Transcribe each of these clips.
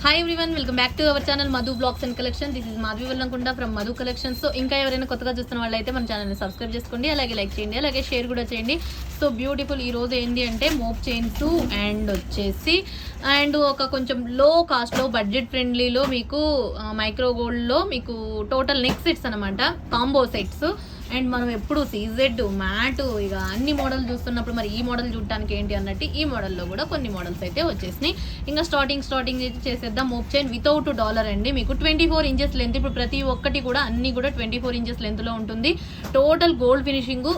Hi everyone, welcome back to our channel Madhu blogs and collection. This is Madhavi Vallamkunta from Madhu collections. So ఇంకా ఎవరైనా కొత్తగా చూస్తున్న వాళ్ళైతే మన ఛానల్ని సబ్స్క్రైబ్ చేసుకోండి, అలాగే లైక్ చేయండి, అలాగే షేర్ కూడా చేయండి. సో బ్యూటిఫుల్ ఈ రోజు ఏంటి అంటే మోప్ చైన్స్ అండ్ వచ్చేసి ఒక కొంచెం లో కాస్ట్లో బడ్జెట్ ఫ్రెండ్లీలో మీకు మైక్రో గోల్డ్లో మీకు టోటల్ నెక్ సెట్స్ అనమాట, కాంబో సెట్స్. అండ్ మనం ఎప్పుడు సీజెడ్ మ్యాట్ ఇక అన్ని మోడల్ చూస్తున్నప్పుడు మరి ఈ మోడల్ చూడటానికి ఏంటి అన్నట్టు ఈ మోడల్లో కూడా కొన్ని మోడల్స్ అయితే వచ్చేసినాయి. ఇంకా స్టార్టింగ్ అయితే చేసేద్దాం. మోప్ చైన్ వితౌట్ డాలర్ అండి, మీకు 24 ఇంచెస్ లెంత్. ఇప్పుడు ప్రతి ఒక్కటి కూడా అన్ని కూడా 24 ఇంచెస్ లెంత్లో ఉంటుంది. టోటల్ గోల్డ్ ఫినిషింగ్,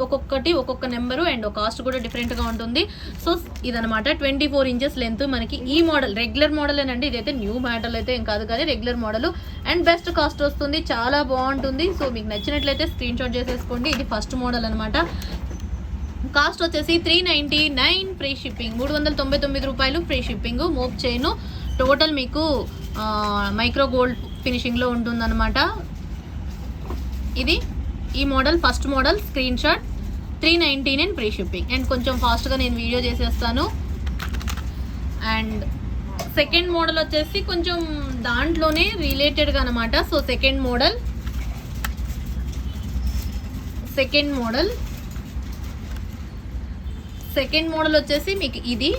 ఒక్కొక్కటి ఒక్కొక్క నెంబరు అండ్ కాస్ట్ కూడా డిఫరెంట్గా ఉంటుంది. సో ఇదనమాట 24 ఇంచెస్ లెంత్. మనకి ఈ మోడల్ రెగ్యులర్ మోడల్ ఏనండి, ఇదైతే న్యూ మోడల్ అయితే ఏం కాదు కానీ regular model and best cost వస్తుంది, చాలా బాగుంటుంది. సో మీకు నచ్చినట్లయితే స్క్రీన్ షాట్ చేసేసుకోండి. ఇది ఫస్ట్ మోడల్ అనమాట. కాస్ట్ వచ్చేసి 399 ఫ్రీ షిప్పింగ్, 399 రూపాయలు free shipping. Mop chain total మీకు మైక్రో గోల్డ్ ఫినిషింగ్లో ఉంటుందన్నమాట. ఇది ఈ model first model. Screen shot 399 free shipping. And కొంచెం ఫాస్ట్గా నేను వీడియో చేసేస్తాను. అండ్ సెకండ్ మోడల్ వచ్చేసి కొంచెం దాంట్లోనే రిలేటెడ్గా అనమాట. సో సెకండ్ మోడల్ వచ్చేసి మీకు ఇది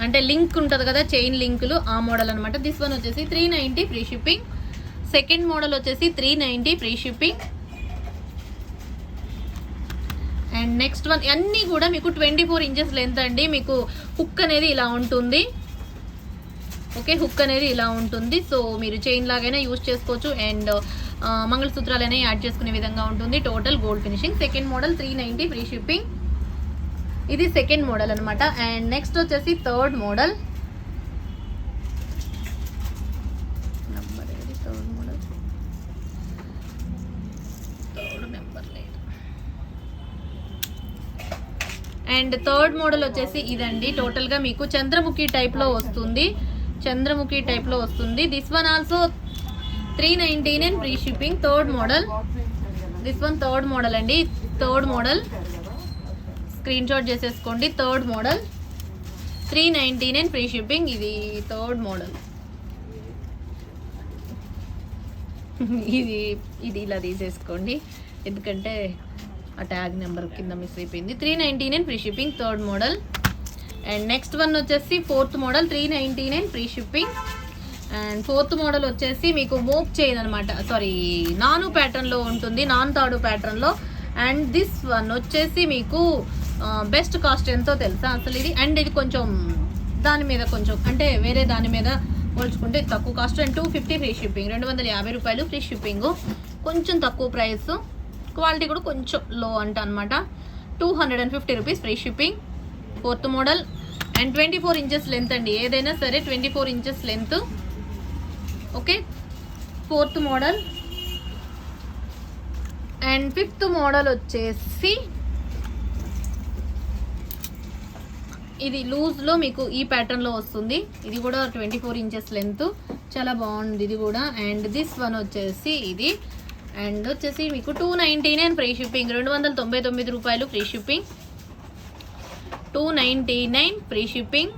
అంటే లింక్ ఉంటుంది కదా, చైన్ లింకులు, ఆ మోడల్ అనమాట. దిస్ వన్ వచ్చేసి 390 ఫ్రీ షిప్పింగ్. సెకండ్ మోడల్ వచ్చేసి 390 free shipping. And next one అన్నీ కూడా మీకు 24 ఇంచెస్ లెంత్ అండి. మీకు హుక్ అనేది ఇలా ఉంటుంది. ఓకే, హుక్ అనేది ఇలా ఉంటుంది. సో మీరు చైన్ లాగైనా యూజ్ చేసుకోవచ్చు అండ్ మంగళసూత్రాలైనా యాడ్ చేసుకునే విధంగా ఉంటుంది. Total gold finishing. Second model 390 free shipping. ఇది సెకండ్ మోడల్ అనమాట. అండ్ నెక్స్ట్ వచ్చేసి third model. And third model వచ్చేసి ఇదండి. టోటల్గా మీకు చంద్రముఖి టైప్లో వస్తుంది. This one also 399 free shipping. Third model, this one third model అండి. థర్డ్ మోడల్ స్క్రీన్ షాట్ చేసేసుకోండి. Third model 399 free shipping. ఇది థర్డ్ మోడల్. ఇది ఇలా తీసేసుకోండి ఎందుకంటే ఆ ట్యాగ్ నెంబర్ కింద మిస్ అయిపోయింది. 399 free shipping third model. And next one వచ్చేసి fourth model 399 free shipping. And fourth model వచ్చేసి మీకు మోప్ చైన్ అనమాట, సారీ నాను ప్యాటర్న్లో ఉంటుంది, నాన్ తాడు ప్యాటర్న్లో. అండ్ దిస్ వన్ వచ్చేసి మీకు బెస్ట్ కాస్ట్ ఎంతో తెలుసా అసలు ఇది. అండ్ ఇది కొంచెం దాని మీద కొంచెం అంటే వేరే దాని మీద పోల్చుకుంటే తక్కువ కాస్ట్. అండ్ 250 ఫ్రీ షిప్పింగ్, 250 రూపాయలు ఫ్రీ షిప్పింగ్. కొంచెం తక్కువ ప్రైస్, క్వాలిటీ కూడా కొంచెం లో అంట అనమాట. 250 rupees free shipping. Fourth model and 24 inches length అండి, ఏదైనా సరే 24 inches length. Okay, fourth model. And fifth model వచ్చేసి ఇది లూజ్లో మీకు ఈ ప్యాటర్న్లో వస్తుంది. ఇది కూడా 24 ఇంచెస్ లెంత్, చాలా బాగుంది ఇది కూడా. అండ్ దిస్ వన్ వచ్చేసి ఇది. అండ్ వచ్చేసి మీకు 299 ఫ్రీ షిప్పింగ్, 299 రూపాయలు free shipping. 299 free shipping,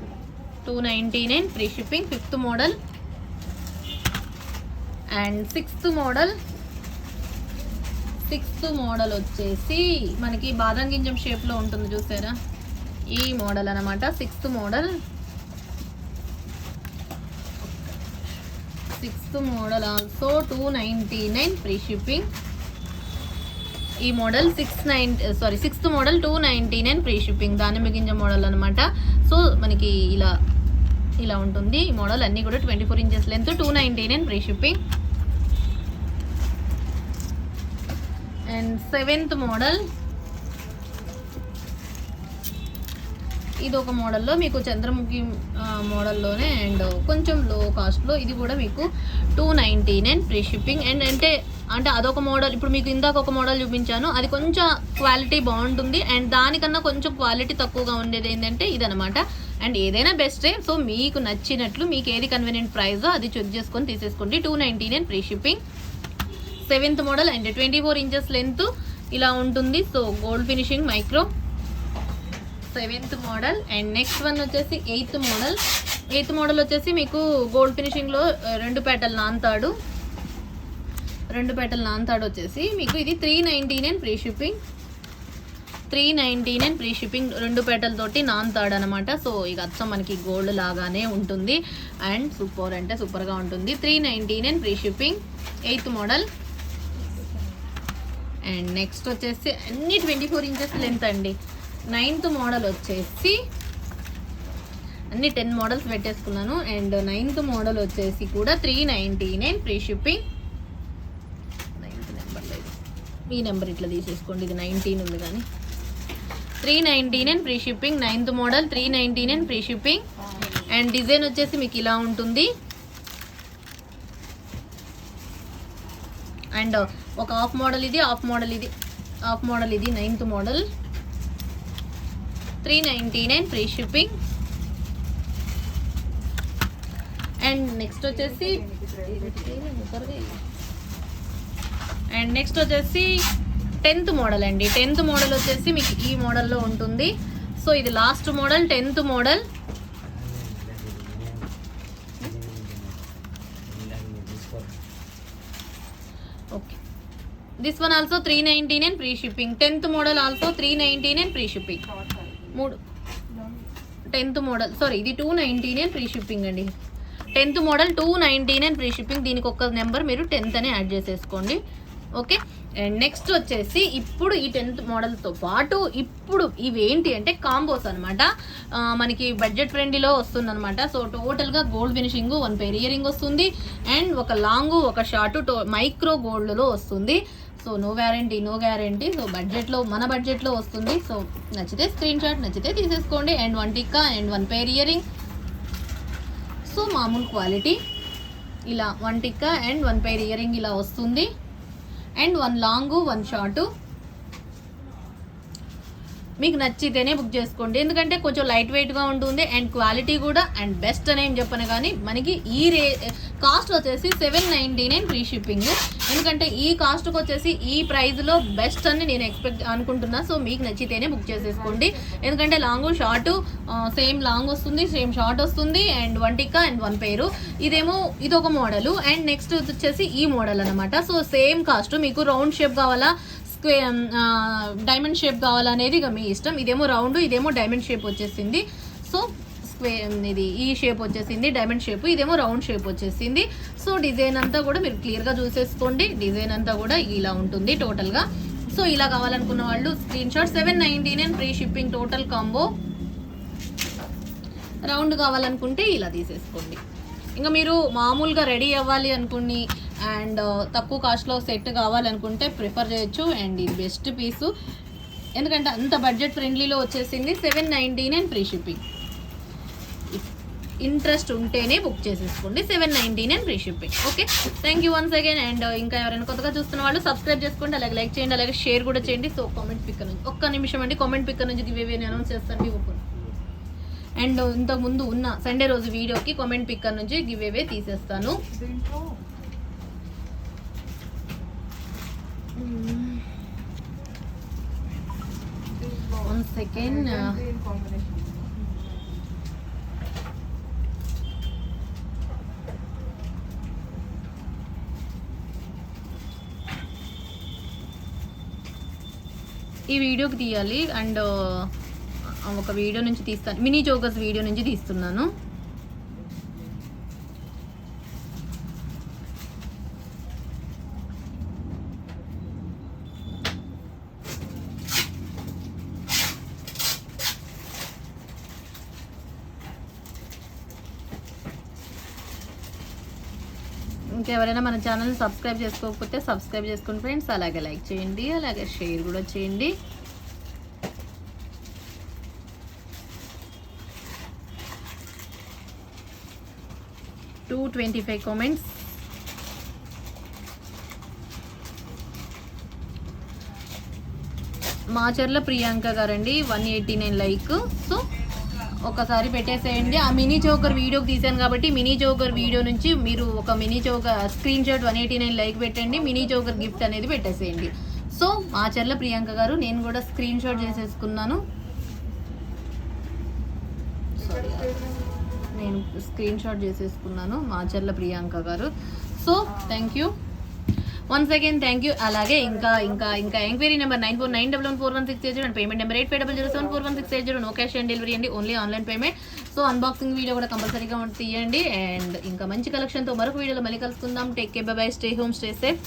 299 free shipping. Fifth model. And sixth model వచ్చేసి మనకి బాదం గింజం షేప్లో ఉంటుంది చూసారా, ఈ మోడల్ అనమాట. Sixth model also 299 free shipping. ఈ model sixth model 299 free shipping, దానిమ్మ గింజ మోడల్ అనమాట. సో మనకి ఇలా ఉంటుంది ఈ మోడల్. అన్నీ కూడా 24 inches length, 299 free shipping. And seventh model. ఇది ఒక మోడల్లో మీకు చంద్రముఖి మోడల్లోనే అండ్ కొంచెం లో కాస్ట్లో. ఇది కూడా మీకు 299 ఫ్రీ షిప్పింగ్. అండ్ అంటే అదొక మోడల్. ఇప్పుడు మీకు ఇందాక ఒక మోడల్ చూపించాను, అది కొంచెం క్వాలిటీ బాగుంటుంది అండ్ దానికన్నా కొంచెం క్వాలిటీ తక్కువగా ఉండేది ఏంటంటే ఇదనమాట. అండ్ ఏదైనా బెస్టే. సో మీకు నచ్చినట్లు మీకు ఏది కన్వీనియంట్ ప్రైస్ అది చెక్ చేసుకొని తీసేసుకోండి. 299 free shipping. Seventh model and 24 inches length ఇలా ఉంటుంది. So gold finishing micro. 7th model. And next one వచ్చేసి 8th మోడల్. 8th మోడల్ వచ్చేసి మీకు గోల్డ్ ఫినిషింగ్లో 2 పేటలు నాన్తాడు. 2 పేటలు నాన్తాడు వచ్చేసి మీకు ఇది 399 ఫ్రీ షిప్పింగ్. 399 free shipping. 2 పేటలతోటి నాన్తాడు అనమాట. సో ఇక అచ్చం మనకి గోల్డ్ లాగానే ఉంటుంది అండ్ సూపర్ అంటే సూపర్గా ఉంటుంది. 399 free shipping 8th model. And next వచ్చేసి అన్ని 24 ఇంచెస్ లెంత్ అండి. 9th మోడల్ వచ్చేసి అన్ని 10 మోడల్స్ పెట్టేసుకున్నాను. అండ్ 9th మోడల్ వచ్చేసి కూడా 399 ఫ్రీ షిప్పింగ్. 9th నెంబర్ లేదు, ఈ నెంబర్ ఇట్లా తీసేసుకోండి, ఇది 19 ఉంది కానీ 399 free shipping. 9th model 399 free shipping. And design వచ్చేసి మీకు ఇలా ఉంటుంది. అండ్ ఒక హాఫ్ మోడల్ ఇది, హాఫ్ మోడల్ ఇది, హాఫ్ మోడల్ ఇది 9th model. 399 free shipping. And next వచ్చేసి 10th మోడల్ అండి. 10th మోడల్ వచ్చేసి మీకు ఈ మోడల్లో ఉంటుంది. సో ఇది last model 10th model. Okay, this one also 399 free shipping. 10th model also 399 free shipping. 10th model sorry ఇది 299 ఫ్రీ షిప్పింగ్ అండి. 10th model 299 free shipping. దీనికి ఒక నెంబర్ మీరు 10th అని యాడ్ చేసేసుకోండి. ఓకే, అండ్ నెక్స్ట్ వచ్చేసి ఇప్పుడు ఈ 10th మోడల్తో పాటు ఇప్పుడు ఇవి ఏంటి అంటే కాంబోస్ అనమాట. మనకి బడ్జెట్ ఫ్రెండ్లీలో వస్తుంది అనమాట. సో టోటల్గా gold finishing 1 pair ear ring వస్తుంది అండ్ ఒక లాంగ్ ఒక షార్ట్ మైక్రో గోల్డ్లో వస్తుంది. So no guarantee. సో బడ్జెట్లో మన బడ్జెట్లో వస్తుంది. సో నచ్చితే స్క్రీన్ షాట్, నచ్చితే తీసేసుకోండి. And 1 tikka and 1 pair ear ring. So మామూలు క్వాలిటీ ఇలా 1 tikka and 1 pair ear ring ఇలా వస్తుంది. And 1 long 1 short. మీకు నచ్చితేనే బుక్ చేసుకోండి, ఎందుకంటే కొంచెం లైట్ వెయిట్గా ఉంటుంది అండ్ క్వాలిటీ కూడా అండ్ బెస్ట్ అని ఏం చెప్పను కానీ మనకి ఈ కాస్ట్ వచ్చేసి 799 ఫ్రీ షిప్పింగ్. ఎందుకంటే ఈ కాస్ట్కి వచ్చేసి ఈ ప్రైస్లో బెస్ట్ అని నేను అనుకుంటున్నా. సో మీకు నచ్చితేనే బుక్ చేసేసుకోండి, ఎందుకంటే లాంగ్ షార్ట్ సేమ్ లాంగ్ వస్తుంది, సేమ్ షార్ట్ వస్తుంది అండ్ 1 టిక్కా అండ్ 1 పేరు. ఇది ఒక మోడలు. అండ్ నెక్స్ట్ వచ్చేసి ఈ మోడల్ అనమాట. So same cost. మీకు రౌండ్ షేప్ కావాలా, డైమండ్ షేప్ కావాలనేది ఇక మీ ఇష్టం. ఇదేమో రౌండ్, ఇదేమో డైమండ్ షేప్ వచ్చేసింది. సో ఇది ఈ షేప్ వచ్చేసింది డైమండ్ షేప్, ఇదేమో రౌండ్ షేప్ వచ్చేసింది. సో డిజైన్ అంతా కూడా మీరు క్లియర్గా చూసేసుకోండి. డిజైన్ అంతా కూడా ఇలా ఉంటుంది టోటల్గా. సో ఇలా కావాలనుకున్న వాళ్ళు screen shot. 799 free shipping total combo. Round కావాలనుకుంటే ఇలా తీసేసుకోండి. ఇంకా మీరు మామూలుగా రెడీ అవ్వాలి అనుకుని అండ్ తక్కువ కాస్ట్లో సెట్ కావాలనుకుంటే ప్రిఫర్ చేయొచ్చు. అండ్ ఇది బెస్ట్ పీసు, ఎందుకంటే అంత బడ్జెట్ ఫ్రెండ్లీలో వచ్చేసింది. 799 ఫ్రీ షిప్పింగ్. ఇంట్రెస్ట్ ఉంటేనే బుక్ చేసేసుకోండి. 799 free shipping. Okay, thank you once again. And ఇంకా ఎవరైనా కొత్తగా చూస్తున్న వాళ్ళు సబ్స్క్రైబ్ చేసుకోండి, అలాగే లైక్ చేయండి, అలాగే షేర్ కూడా చేయండి. సో కామెంట్ పిక్కర్ నుంచి ఒక్క నిమిషం అండి, కామెంట్ పిక్కర్ నుంచి గివ్ అవే అనౌన్స్ చేస్తాను. అండ్ ఇంతకుముందు ఉన్న సండే రోజు వీడియోకి కామెంట్ పిక్కర్ నుంచి గివ్ అవే తీసేస్తాను. 1 సెకండ్. ఈ వీడియోకి తీయాలి అండ్ ఒక వీడియో నుంచి తీస్తాను, మినీ జోకర్స్ వీడియో నుంచి తీస్తున్నాను. ఇంకెవరైనా మన ఛానల్ని సబ్స్క్రైబ్ చేసుకోకపోతే సబ్స్క్రైబ్ చేసుకోండి ఫ్రెండ్స్, అలాగే లైక్ చేయండి, అలాగే షేర్ కూడా చేయండి. Two 25 comments. మాచర్ల ప్రియాంక గారండి 189 లైక్. సో ఒకసారి పెట్టేసేయండి. ఆ మినీ చోకర్ వీడియోకి తీసాను కాబట్టి మినీ చోకర్ వీడియో నుంచి మీరు ఒక mini choker screen shot 189 like పెట్టండి, మినీ చోకర్ గిఫ్ట్ అనేది పెట్టేసేయండి. సో మాచర్ల ప్రియాంక గారు, నేను కూడా స్క్రీన్ షాట్ చేసేసుకున్నాను. నేను స్క్రీన్ షాట్ చేసేసుకున్నాను, Macherla Priyanka garu. So thank you once again, thank you. అలాగే ఇంకా ఇంకా ఇంకా enquiry number 9491141680 and payment number 8500074168. No cash on delivery అండి, only online payment. So unboxing video కూడా కంపల్సరీగా తీయండి. అండ్ ఇంకా మంచి కలెక్షన్తో మరొక వీడియోలో మళ్ళీ కలుసుకుందాం. Take care, by by, stay home, stay safe.